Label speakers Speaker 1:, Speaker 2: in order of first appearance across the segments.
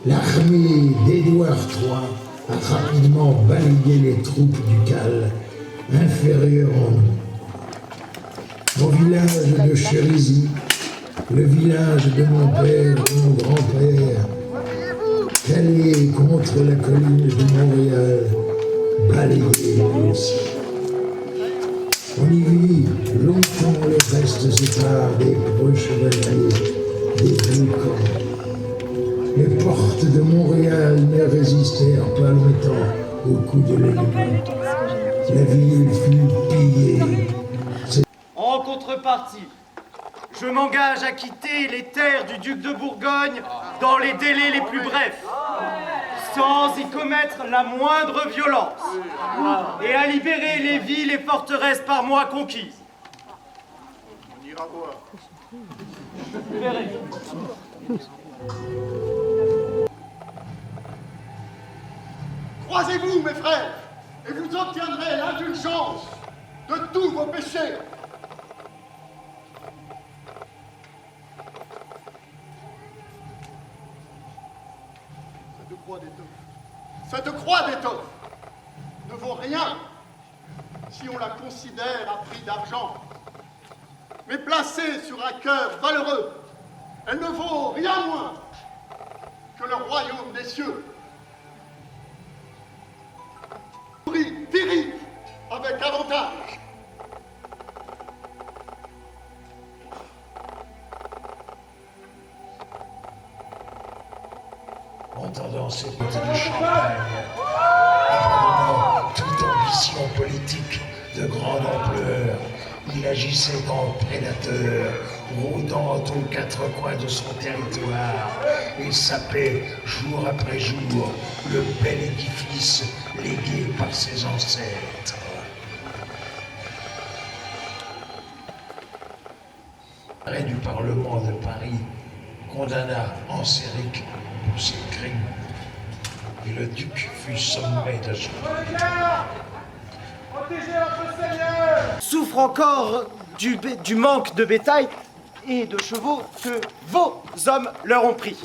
Speaker 1: l'armée d'Édouard III a rapidement balayé les troupes ducales inférieures en nombre. Mon village de Chérisy, le village de mon père et de mon grand-père, calé contre la colline de Montréal, balayé aussi. On y vit longtemps le reste sépare des preux chevaliers, des vieux camps. Les portes de Montréal ne résistèrent pas longtemps au coup de l'ennemi. La ville fut pillée.
Speaker 2: En contrepartie, je m'engage à quitter les terres du duc de Bourgogne dans les délais les plus brefs, sans y commettre la moindre violence, et à libérer les villes et forteresses par moi conquises.
Speaker 3: On ira voir.
Speaker 2: Vous verrez.
Speaker 3: Croisez-vous, mes frères, et vous obtiendrez l'indulgence de tous vos péchés. Cette croix d'étoffe ne vaut rien si on la considère à prix d'argent. Mais placée sur un cœur valeureux, elle ne vaut rien moins que le royaume des cieux. Dirige avec avantage.
Speaker 1: Entendant ces petits de champagne, abandonnant toute ambition politique de grande ampleur, il agissait en prédateur, rôdant aux quatre coins de son territoire et sapait jour après jour le bel édifice légué par ses ancêtres. L'arrêt du Parlement de Paris condamna Anséric pour ses crimes, et le duc fut sommé de son...
Speaker 2: Protégez notre Seigneur! Souffre encore du manque de bétail et de chevaux que vos hommes leur ont pris.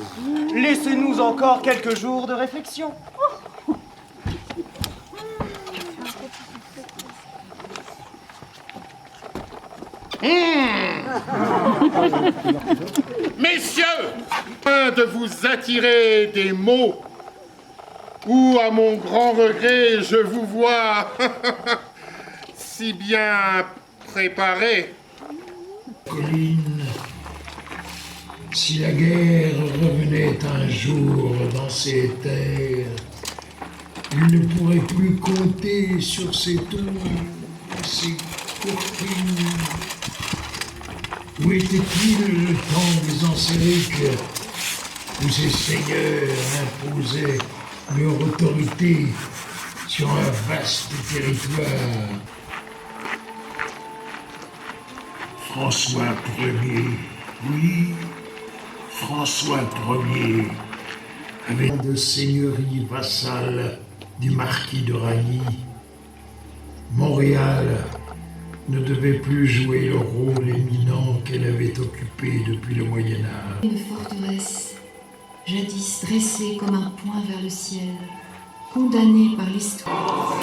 Speaker 2: Laissez-nous encore quelques jours de réflexion.
Speaker 3: Messieurs, afin de vous attirer des maux, où à mon grand regret je vous vois si bien préparés.
Speaker 1: Colline, si la guerre revenait un jour dans ces terres, il ne pourrait plus compter sur ses tours, ses courtines. Où était-il le temps des Ansériques, où ces seigneurs imposaient leur autorité sur un vaste territoire? François Ier, oui, François Ier, avec de seigneurie vassale du marquis de Ragny, Montréal ne devait plus jouer le rôle éminent qu'elle avait occupé depuis le Moyen-Âge.
Speaker 4: Une forteresse, jadis dressée comme un point vers le ciel, condamnée par l'histoire.